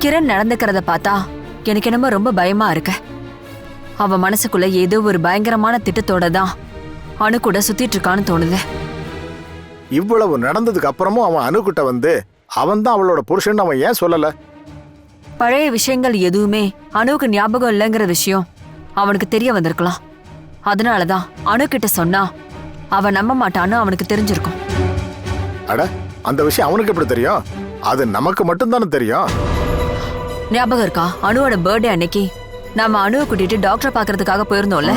கிரண் நடந்துக்கிறத பார்த்தா எனக்கு என்னமோ ரொம்ப பயமா இருக்கு. அவ மனசுக்குள்ள ஏதோ ஒரு பயங்கரமான திட்டத்தோட தான் அணு கூட சுத்திட்டு இருக்கான்னு தோணுது. இவ்வளவு நடந்ததுக்கு அப்புறமும் அவன் அணுகிட்ட வந்து அவன் தான் அவளோட புருஷன் அவன் ஏன் சொல்லல? பழைய விஷயங்கள் எதுவுமே அணுவுக்கு ஞாபகம் இல்லைங்கிற விஷயம் அவனுக்கு தெரிய வந்திருக்கலாம். அதனாலதான் அணு கிட்ட சொன்னா அவன் நம்ப மாட்டான்னு அவனுக்கு தெரிஞ்சிருக்கும். அட, அந்த விஷயம் அவனுக்கு எப்படி தெரியும்? அது நமக்கு மட்டும்தானே தெரியும். ஞாபகம் இருக்கா? அணுவோட பர்த்டே அன்னைக்கு நாம அணுவை கூட்டிட்டு டாக்டரை பாக்குறதுக்காக போயிருந்தோம்ல.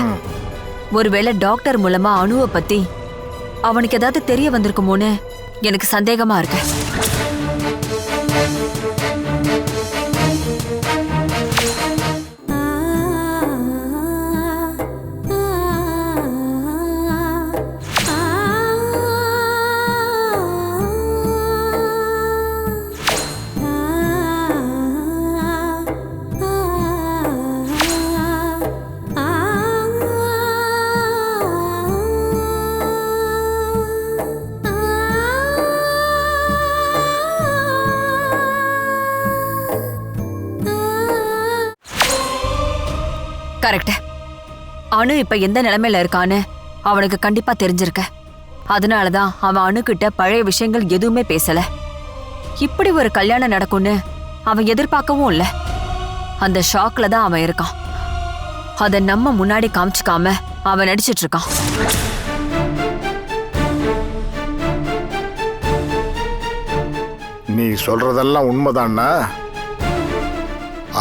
ஒருவேளை டாக்டர் மூலமா அணுவை பத்தி அவனுக்கு ஏதாவது தெரிய வந்திருக்குமோன்னு எனக்கு சந்தேகமா இருக்கு. கரெக்ட். அணு இப்ப எந்த நிலைமையில இருக்கான்னு அவனுக்கு கண்டிப்பா தெரிஞ்சிருக்க. அதனாலதான் அவன் அணு கிட்ட பழைய விஷயங்கள் எதுவுமே பேசல. இப்படி ஒரு கல்யாணம் நடக்கும்னு அவன் எதிர்பார்க்கவும் இல்ல. அந்த ஷாக்ல தான் அவன் இருக்கான். அத நம்ம முன்னாடி காமிச்சுக்காம அவன் நடிச்சிட்டு இருக்கான். நீ சொல்றதெல்லாம் உண்மைதான்னா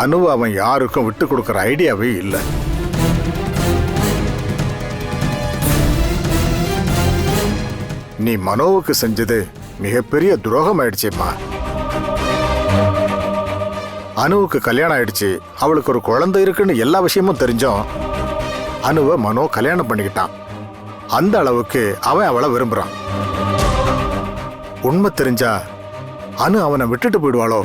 அணுவை அவன் யாருக்கும் விட்டு கொடுக்கற ஐடியாவே இல்லை. நீ மனோவுக்கு செஞ்சது மிகப்பெரிய துரோகம் ஆயிடுச்சேம்மா. அணுவுக்கு கல்யாணம் ஆயிடுச்சு, அவளுக்கு ஒரு குழந்தை இருக்குன்னு எல்லா விஷயமும் தெரிஞ்சோம் அணுவை மனோ கல்யாணம் பண்ணிக்கிட்டான். அந்த அளவுக்கு அவன் அவளை விரும்புறான். உண்மை தெரிஞ்சா அணு அவனை விட்டுட்டு போயிடுவாளோ?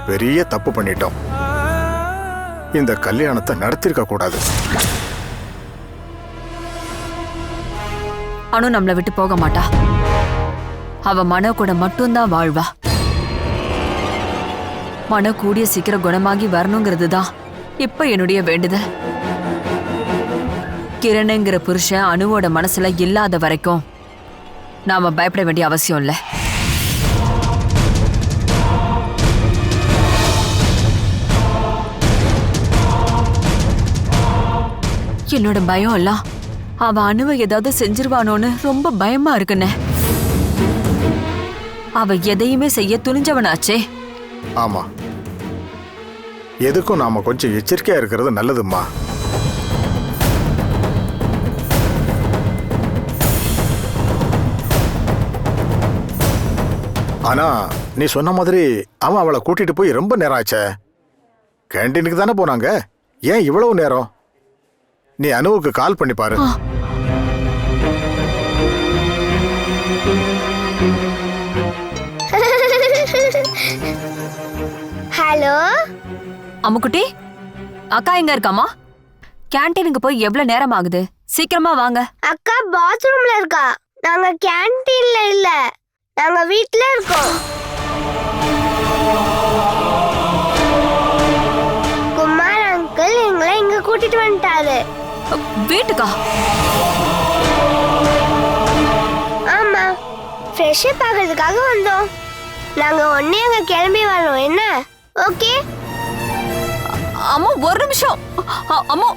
பெரிய தப்பு பண்ணிட்டோம். இந்த கல்யாணத்தை நடத்திருக்க கூடாது. அணு நம்மளை விட்டு போக மாட்டா. அவ மனோ கூட மட்டும்தான் வாழ்வா. மனோ கூடிய சீக்கிரம் குணமாகி வரணுங்கிறது தான் இப்ப என்னுடைய வேண்டுதல். கிரணுங்கிற புருஷன் அணுவோட மனசுல இல்லாத வரைக்கும் நாம பயப்பட வேண்டிய அவசியம் இல்லை. என்னோட பயம் எல்லாம் அவ அணுவை ஏதாவது செஞ்சிருவானோன்னு ரொம்ப பயமா இருக்குன்னு. அவ எதையுமே செய்ய துணிஞ்சவனாச்சே. ஆமா, எதுக்கும் நாம கொஞ்சம் எச்சரிக்கையா இருக்கிறது நல்லதும்மா. ஆனா நீ சொன்ன மாதிரி அவன் அவளை கூட்டிட்டு போய் ரொம்ப நேரம் ஆச்சே. கேண்டீனுக்கு தானே போனாங்க, ஏன் இவ்வளவு நேரம்? நீ அணுவுக்கு கால் பண்ணி பாரு. ஹலோ அம்முக்குட்டி, அக்கா எங்க இருக்காமா? கேண்டீனுக்கு போய் எவ்வளவு நேரம் ஆகுது? சீக்கிரமா வாங்க. அக்கா பாத்ரூம்ல இருக்கா. நாங்க கேண்டீன்ல இல்ல, நாங்க வீட்ல இருக்கோம். குமார் அங்கிள் எங்களை இங்க கூட்டிட்டு வந்துட்டாரு. வீட்டுக்கா? ஆமா, ஃப்ரெஷ் அப் ஆகிறதுக்காக வந்தோம். நாங்க உடனே அங்க கிளம்பி வரோம். என்ன ஓகே? அம்மா ஒரு நிமிஷம். அம்மா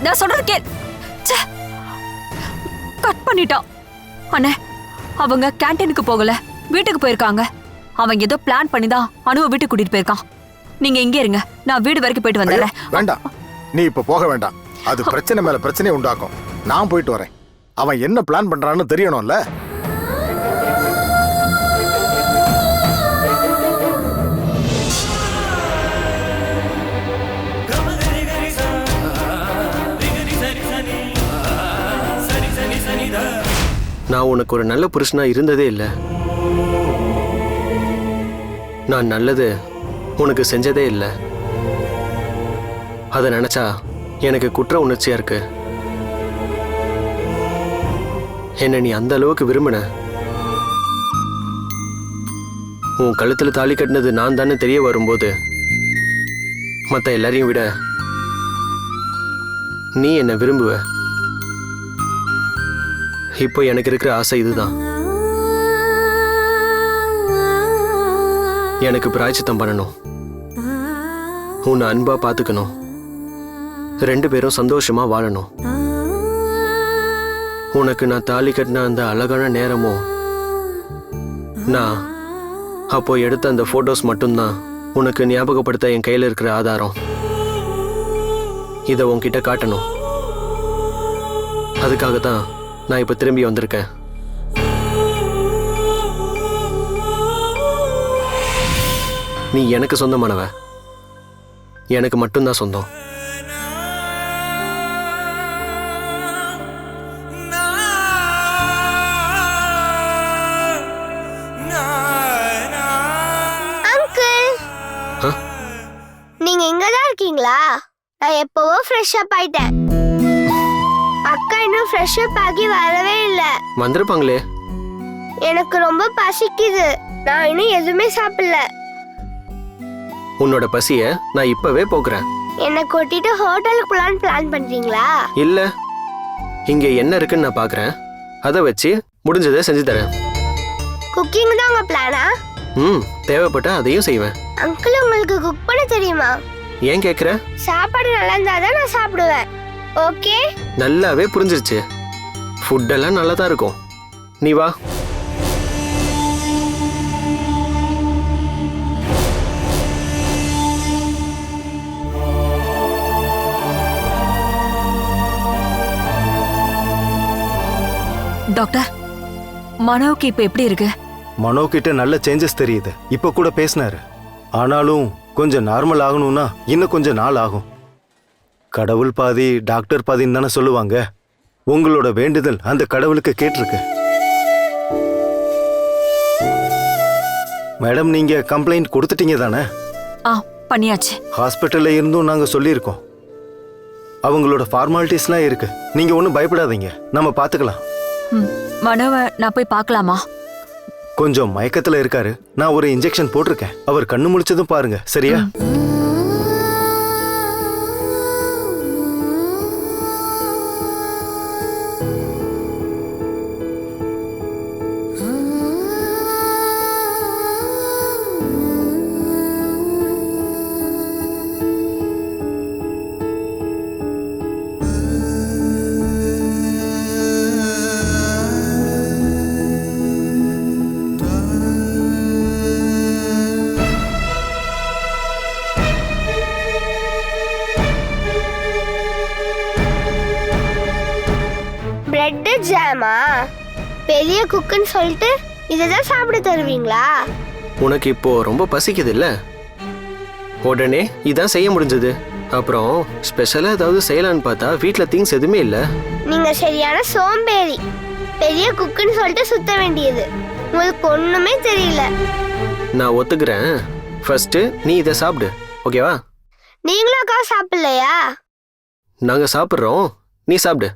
நான் சொல்றது கேள். கட் பண்ணிட்டான். அண்ணே, அவங்க கேண்டீனுக்கு போகல, வீட்டுக்கு போயிருக்காங்க. அவன் ஏதோ பிளான் பண்ணி தான் அணுவை வீட்டுக்கு கூட்டிட்டு போயிருக்கான். நீங்க இங்கே இருங்க, நான் வீடு வரைக்கும் போயிட்டு வந்துடுறேன். வேண்டாம், நீ இப்ப போக வேண்டாம். அது பிரச்சனை மேல பிரச்சனையை உண்டாக்கும். நான் போயிட்டு வரேன். அவன் என்ன பிளான் பண்றான்னு தெரியணும்ல. நான் உனக்கு ஒரு நல்ல புருஷனா இருந்ததே இல்லை. நான் நல்லது உனக்கு செஞ்சதே இல்லை. அதை நினைச்சா எனக்கு குற்ற உணர்ச்சியா இருக்கு. என்ன நீ அந்த அளவுக்கு விரும்பின. உன் கழுத்துல தாலி கட்டினது நான் தானே தெரிய வரும்போது மற்ற எல்லாரையும் விட நீ என்ன விரும்புவ. இப்போ எனக்கு இருக்கிற ஆசை இதுதான். எனக்கு பிராயச்சித்தம் பண்ணணும், உன்னை அன்பா பார்த்துக்கணும், 2 பேரும் சந்தோஷமா வாழணும். உனக்கு நான் தாலி கட்டின அந்த அழகான நேரமும் நான் அப்போ எடுத்த அந்த போட்டோஸ் மட்டும்தான் உனக்கு ஞாபகப்படுத்த என் கையில் இருக்கிற ஆதாரம். இதை உன்கிட்ட காட்டணும். அதுக்காக தான் நான் இப்போ திரும்பி வந்திருக்கேன். நீ எனக்கு சொந்தமானவ, எனக்கு மட்டும்தான் சொந்தம். நீங்க இங்கதான் இருக்கீங்களா? நான் எப்பவோ ஃப்ரெஷ் அப் ஆயிட்டேன். அக்கா இன்னும் ஃப்ரெஷ் அப் ஆகி வரவே இல்ல. வந்திருப்பாங்களே. எனக்கு ரொம்ப பசிக்குது. நான் இன்னும் எதுவுமே சாப்பிடல. உன்னோட பசிய நான் இப்பவே போக்குறேன். என்ன கூட்டிட்டு ஹோட்டலுக்கு போலான்னு பிளான் பண்றீங்களா? இல்ல, இங்க என்ன இருக்குன்னு நான் பாக்குறேன். அதை வச்சு முடிஞ்சதை செஞ்சு தரேன். குக்கிங் தான் உங்க பிளானா? தேவைப்பட்டா அதையும் செய்வேன். அங்கிள், உங்களுக்கு குக் பண்ண தெரியுமா? ஏன் கேக்குற? சாப்பாடு நல்லா இருந்தாதான் நான் சாப்பிடுவேன். ஓகே? நல்லாவே புரிஞ்சிருச்சு. ஃபுட் எல்லாம் நல்லா தான் இருக்கும். நீ வா. டாக்டர், மனோவுக்கு இப்ப எப்படி இருக்கு? மனோ கிட்ட நல்ல சேஞ்சஸ் தெரியுது. இப்ப கூட பேசினாரு. ஆனாலும் கொஞ்சம் நார்மல் ஆகணும்னா இன்னும் கொஞ்சம் நாள் ஆகும். கடவுள் பாதி டாக்டர் பாதின்னு தானே சொல்லுவாங்க. உங்களோட வேண்டுதல் அந்த கடவுளுக்கு கேட்டிருக்கு. மேடம், நீங்க கம்ப்ளைண்ட் கொடுத்துட்டீங்க தானே? பண்ணியாச்சு. ஹாஸ்பிட்டல்ல இருந்தும் நாங்க சொல்லியிருக்கோம். அவங்களோட ஃபார்மாலிட்டிஸ்லாம் இருக்கு. நீங்க ஒன்றும் பயப்படாதீங்க, நம்ம பார்த்துக்கலாம். மனோவை நான் போய் பார்க்கலாமா? கொஞ்சம் மயக்கத்துல இருக்காரு. நான் ஒரு இன்ஜெக்ஷன் போட்டிருக்கேன். அவர் கண்ணு முழிச்சதும் பாருங்க, சரியா? பிரெட் ஜாமா? பெரிய குக்குன்னு சொல்லிட்டு இததான் சாப்பிட தருவீங்களா? உனக்கு இப்போ ரொம்ப பசிக்குது இல்ல? உடனே இதான் செய்ய முடிஞ்சது. அப்புறம் ஸ்பெஷலா ஏதாவது செய்யலான்னு பார்த்தா வீட்ல திங்ஸ் எதுவுமே இல்ல. நீங்க சரியான சோம்பேறி. பெரிய குக்குன்னு சொல்லிட்டு சுத்த வேண்டியது. உங்களுக்கு ஒண்ணுமே தெரியல. நான் ஒத்துக்கிறேன். ஃபர்ஸ்ட் நீ இதை சாப்பிடு, ஓகேவா? நீங்களும் அக்கா சாப்பிடலையா? நாங்க சாப்பிட்றோம், நீ சாப்பிடு.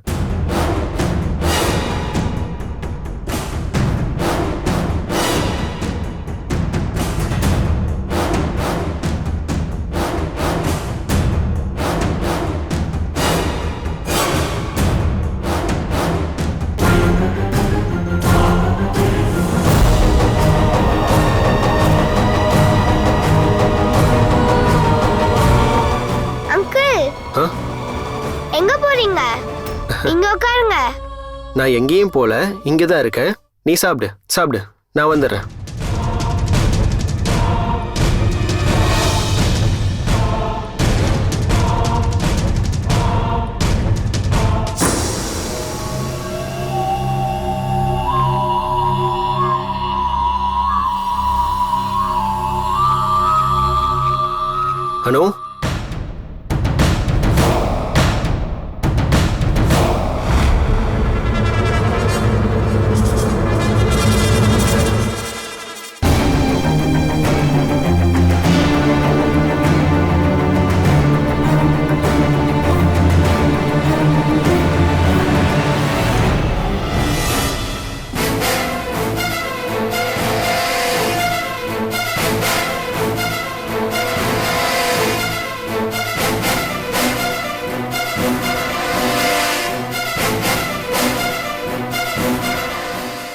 எங்க போறீங்க? இங்க உட்காருங்க. நான் எங்கேயும் போல, இங்கதான் இருக்கேன். நீ சாப்பிடு சாப்பிடு, நான் வந்துடுறேன். அனு,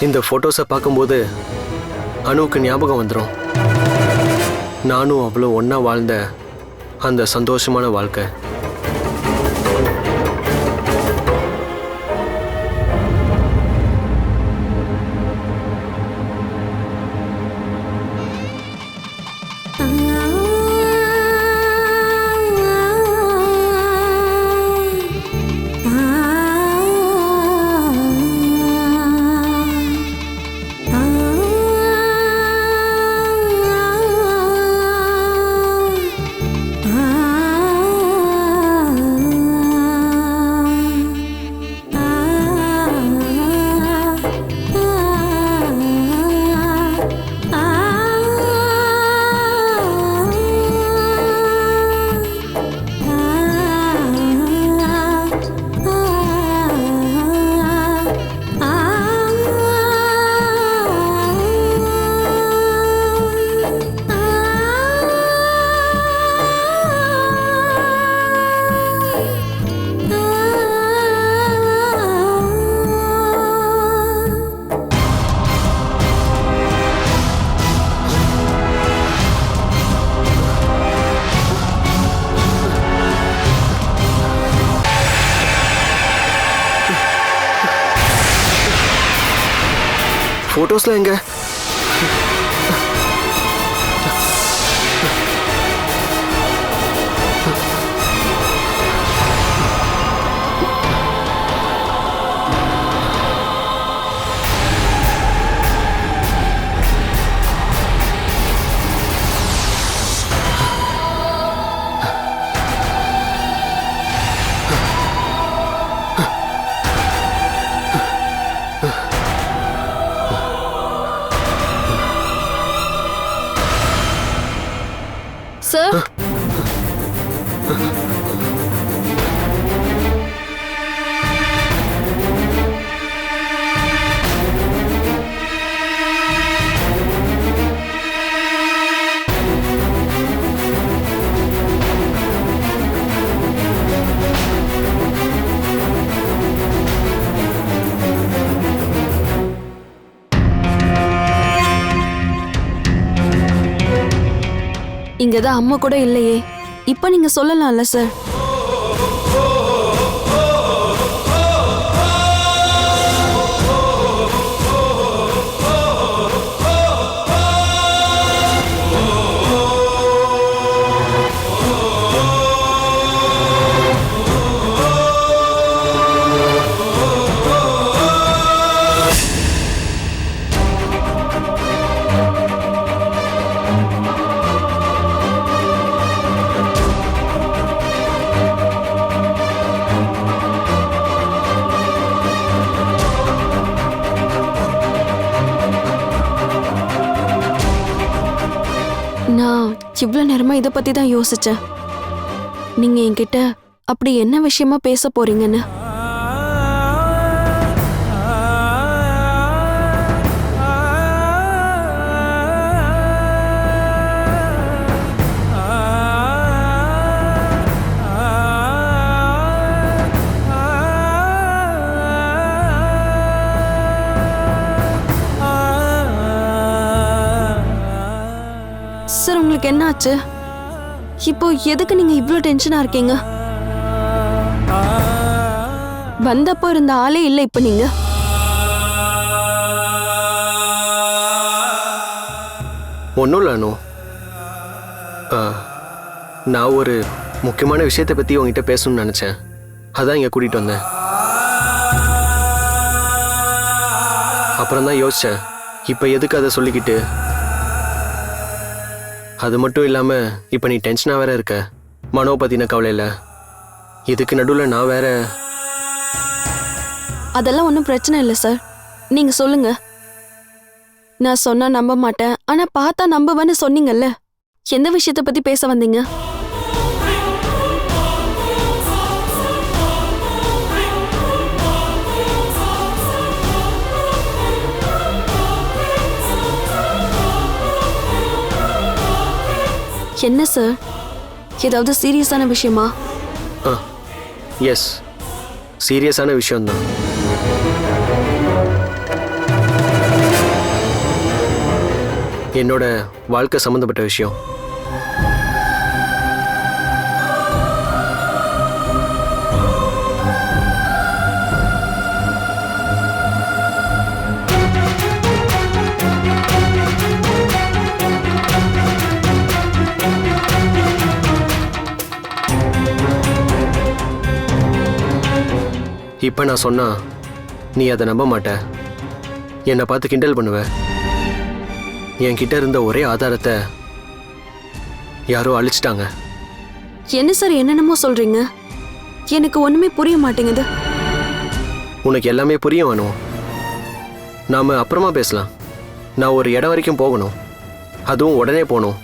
இந்த ஃபோட்டோஸை பார்க்கும்போது அனுவுக்கு ஞாபகம் வந்துடும். நானும் அவ்வளோ ஒன்றா வாழ்ந்த அந்த சந்தோஷமான வாழ்க்கை. ஃபோட்டோஸ்லாம் எங்க? சார், இங்கதான் அம்மா கூட இல்லையே. இப்ப நீங்க சொல்லலாம்ல சார். நான் இவ்வளவு நேரமா இதை பத்தி தான் யோசிச்சேன். நீங்க என்கிட்ட அப்படி என்ன விஷயமா பேச போறீங்கன்னு. சார், உங்களுக்கு என்ன ஆச்சு? இப்போ எதுக்கு நீங்க இவ்ளோ டென்ஷனா இருக்கீங்க? வந்தப்போ இருந்த ஆளே இல்ல இப்ப நீங்க. ஒன்றும் இல்லை அனு. நான் ஒரு முக்கியமான விஷயத்தை பற்றி உங்ககிட்ட பேசணும்னு நினச்சேன். அதான் இங்கே கூட்டிகிட்டு வந்தேன். அப்புறம் தான் யோசித்தேன், இப்போ எதுக்கு அதை சொல்லிக்கிட்டு. அது மட்டும் இல்லாமல் இப்போ நீ டென்ஷனாக வேற இருக்க. மனோ பற்றின கவலை இல்லை. இதுக்கு நடுவில் நான் வேற. அதெல்லாம் ஒன்றும் பிரச்சனை இல்லை சார், நீங்க சொல்லுங்க. நான் சொன்னா நம்ப மாட்டேன், ஆனா பார்த்தா நம்புவேன்னு சொன்னீங்கல்ல. எந்த விஷயத்தை பத்தி பேச வந்தீங்க? என்ன சார், ஏதாவது சீரியஸான விஷயமா? எஸ், சீரியஸான விஷயம்தான். என்னோட வாழ்க்கை சம்மந்தப்பட்ட விஷயம். இப்போ நான் சொன்னா நீ அதை நம்ப மாட்ட. என்னை பார்த்து கிண்டல் பண்ணுவ. என்கிட்ட இருந்த ஒரே ஆதாரத்தை யாரோ அழிச்சிட்டாங்க. என்ன சார் என்னென்னமோ சொல்றீங்க? எனக்கு ஒண்ணுமே புரிய மாட்டேங்குது. உனக்கு எல்லாமே புரிய வேணும். நாம அப்புறமா பேசலாம். நான் ஒரு இடம் வரைக்கும் போகணும். அதுவும் உடனே போகணும்.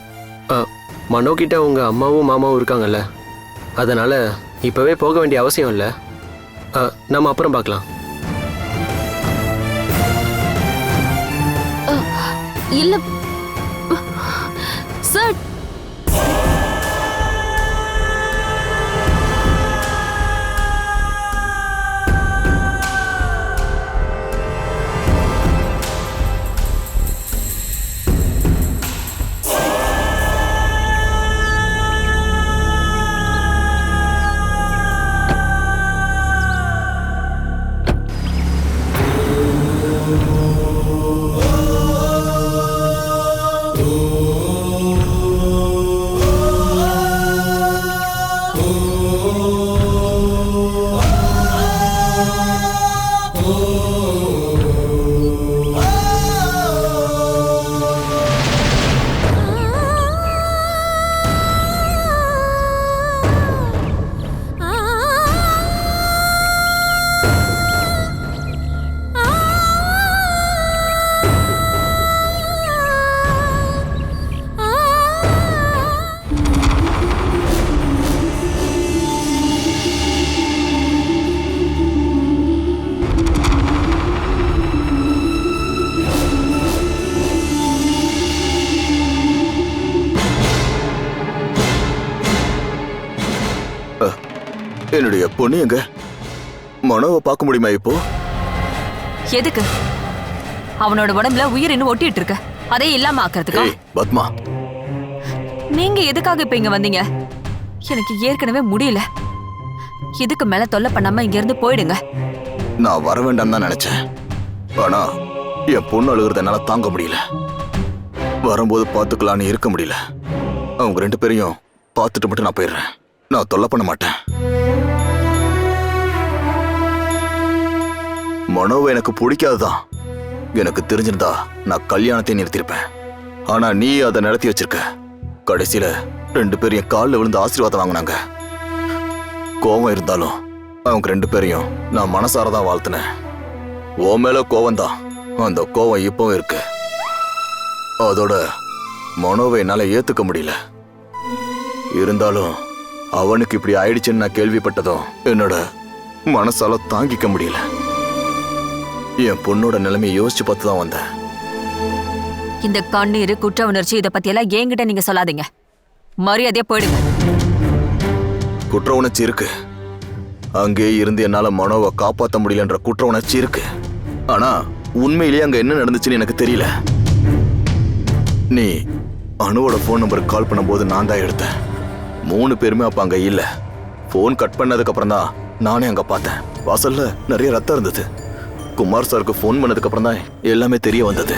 மனோ கிட்ட உங்க அம்மாவும் மாமாவும் இருக்காங்கல்ல, அதனால இப்பவே போக வேண்டிய அவசியம் இல்லை. நம்ம அப்புறம் பார்க்கலாம். இல்ல சார், என்னுடைய பொண்ணு எங்க? மனோவை பார்க்க முடியுமா இப்போ? எதுக்கு? அவனோட உடம்புல உயிர் இன்னும் ஒட்டிட்டு இருக்கு. அதே இல்லாம ஆக்குறதுக்கா? பத்மா, நீங்க எதுக்காக இப்ப இங்க வந்தீங்க? எனக்கு ஏற்கனவே முடியல. இதுக்கு மேல தொல்லை பண்ணாம இங்க இருந்து போயிடுங்க. நான் வர வேண்டாம் தான் நினைச்சேன். ஆனா என் பொண்ணு அழுகுறத என்னால தாங்க முடியல. வரும்போது பார்த்துக்கலான்னு இருக்க முடியல. அவங்க 2 பேரையும் பார்த்துட்டு மட்டும் நான் போயிடுறேன். நான் தொல்லை பண்ண மாட்டேன். மனோவை எனக்கு பிடிக்காதுதான். எனக்கு தெரிஞ்சிருந்தா நான் கல்யாணத்தை நிறுத்திருப்பேன். ஆனா நீ அதை நடத்தி வச்சிருக்க. கடைசியில 2 பேரும் என் காலில் விழுந்து ஆசீர்வாதம் வாங்கினாங்க. கோவம் இருந்தாலும் அவங்க 2 பேரையும் நான் மனசாரதான் வாழ்த்தினேன். ஓ மேல கோவம் தான். அந்த கோவம் இப்பவும் இருக்கு. அதோட மனோவை என்னால ஏத்துக்க முடியல. இருந்தாலும் அவனுக்கு இப்படி ஆயிடுச்சுன்னு நான் கேள்விப்பட்டதும் என்னோட மனசால தாங்கிக்க முடியல. என் பொண்ணோட நிலைமையை யோசிச்சு பார்த்து தான் வந்தேன். இந்த கண்ணீர், குற்ற உணர்ச்சி இதை பத்தி எல்லாம் என்கிட்ட நீங்க சொல்லாதீங்க. மரியாதையா போயிடுங்க. குற்ற உணர்ச்சி இருக்கு. அங்கே இருந்து என்னால மனோவை காப்பாற்ற முடியலன்ற குற்ற உணர்ச்சி இருக்கு. ஆனா உண்மையிலேயே அங்க என்ன நடந்துச்சுன்னு எனக்கு தெரியல. நீ அனுவோட போன் நம்பருக்கு கால் பண்ணும்போது நான் தான் எடுத்தேன். 3 பேருமே அப்ப அங்க இல்ல. போன் கட் பண்ணதுக்கு அப்புறம் தான் நானே அங்க பார்த்தேன். வாசல்ல நிறைய ரத்தம் இருந்தது. குமார் சாருக்கு போன் பண்ணதுக்கு அப்புறம் தான் எல்லாமே தெரிய வந்தது.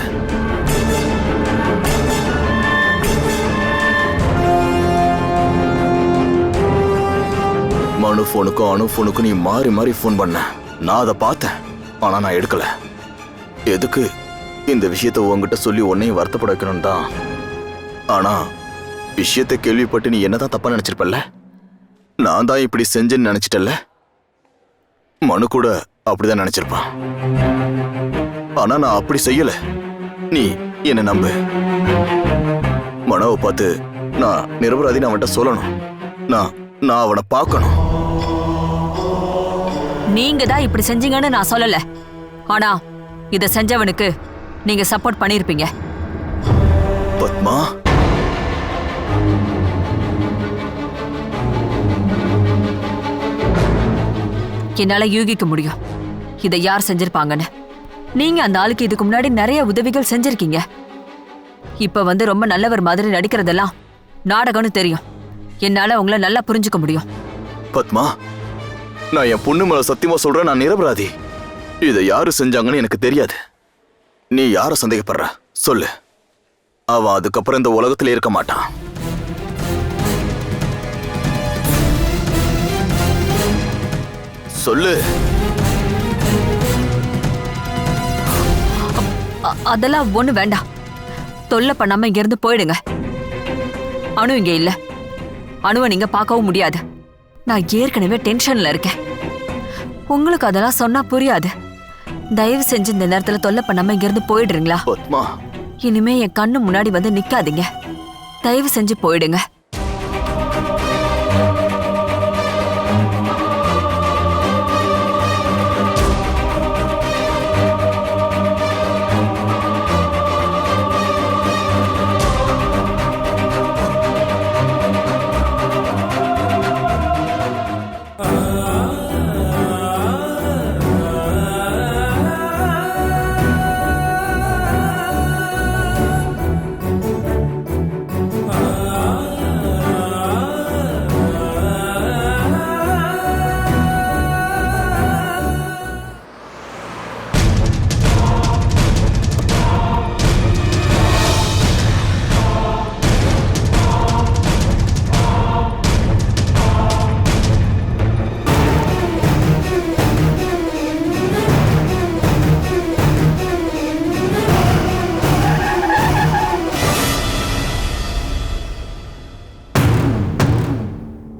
மனு போனுக்கும் அனு போனுக்கும் நீ மாறி மாறி போன் பண்ண. நான் அதை பார்த்தேன். ஆனா நான் எடுக்கல. எதுக்கு இந்த விஷயத்த உங்ககிட்ட சொல்லி உன்னையும் வருத்தப்பட வைக்கணும் தான். ஆனா விஷயத்தை கேள்விப்பட்டு நீ என்னதான் தப்பா நினைச்சிருப்பல்ல. நான் தான் இப்படி செஞ்சேன்னு நினைச்சிட்டல்ல. மனு கூட அப்படிதான் நினைச்சிருப்பான். ஆனா நான் அப்படி செய்யல. நீ என்ன நம்பு. மனோவை பார்த்து நான் நிரபராதின்னு அவன்கிட்ட சொல்லணும். நான் அவனை பார்க்கணும். நீங்க தான் இப்படி செஞ்சீங்கன்னு நான் சொல்லல. ஆனா இத செஞ்சவனுக்கு நீங்க சப்போர்ட் பண்ணிருப்பீங்க. பத்மா, என்னால யூகிக்க முடியும் இதை யார் செஞ்சிருப்பாங்கன்னு. நீங்க அந்த ஆளுக்கு இதுக்கு முன்னாடி நிறைய உதவிகள் செஞ்சிருக்கீங்க. இப்ப வந்து ரொம்ப நல்லவர் மாதிரி நடிக்கிறதெல்லாம் நாடகம்னு தெரியும். என்னால உங்களை நல்லா புரிஞ்சுக்க முடியும். பத்மா, நான் என் பொண்ணு மேல சத்தியமா சொல்றேன், நான் நிரபராதி. இதை யாரு செஞ்சாங்கன்னு எனக்கு தெரியாது. நீ யார சந்தேகப்படுற சொல்லு. அவன் அதுக்கப்புறம் இந்த உலகத்துல இருக்க மாட்டான். சொல்லு. அதெல்லாம் ஒண்ணு வேண்டாம். தொல்லை பண்ணாம இங்க இருந்து போயிடுங்க. அனு இங்க இல்ல. அனுவை நீங்க பார்க்கவும் முடியாது. நான் ஏற்கனவே டென்ஷன்ல இருக்கேன். உங்களுக்கு அதெல்லாம் சொன்னா புரியாது. தயவு செஞ்சு இந்த நேரத்துல தொல்லை பண்ணாம இங்க இருந்து போயிடுறீங்களா? பத்மா, இனிமே என் கண்ணு முன்னாடி வந்து நிக்காதீங்க. தயவு செஞ்சு போயிடுங்க.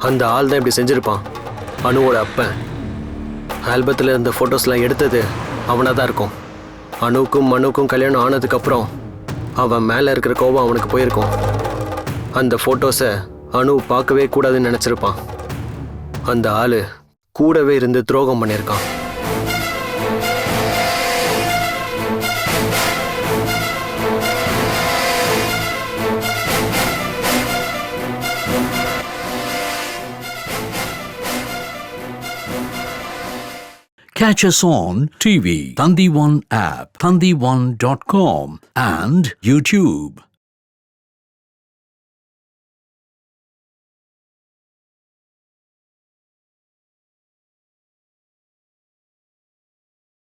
அந்த ஆள் தான் இப்படி செஞ்சிருப்பான். அனுவோட அப்பன். ஆல்பத்தில் இருந்த ஃபோட்டோஸ்லாம் எடுத்தது அவனாக தான் இருக்கும். அனுவுக்கும் மனுவுக்கும் கல்யாணம் ஆனதுக்கப்புறம் அவன் மேலே இருக்கிற கோபம் அவனுக்கு போயிருக்கும். அந்த ஃபோட்டோஸை அனு பார்க்கவே கூடாதுன்னு நினச்சிருப்பான். அந்த ஆள் கூடவே இருந்து துரோகம் பண்ணியிருக்கான். Catch us on TV, Thandivan app, thandivan.com and YouTube.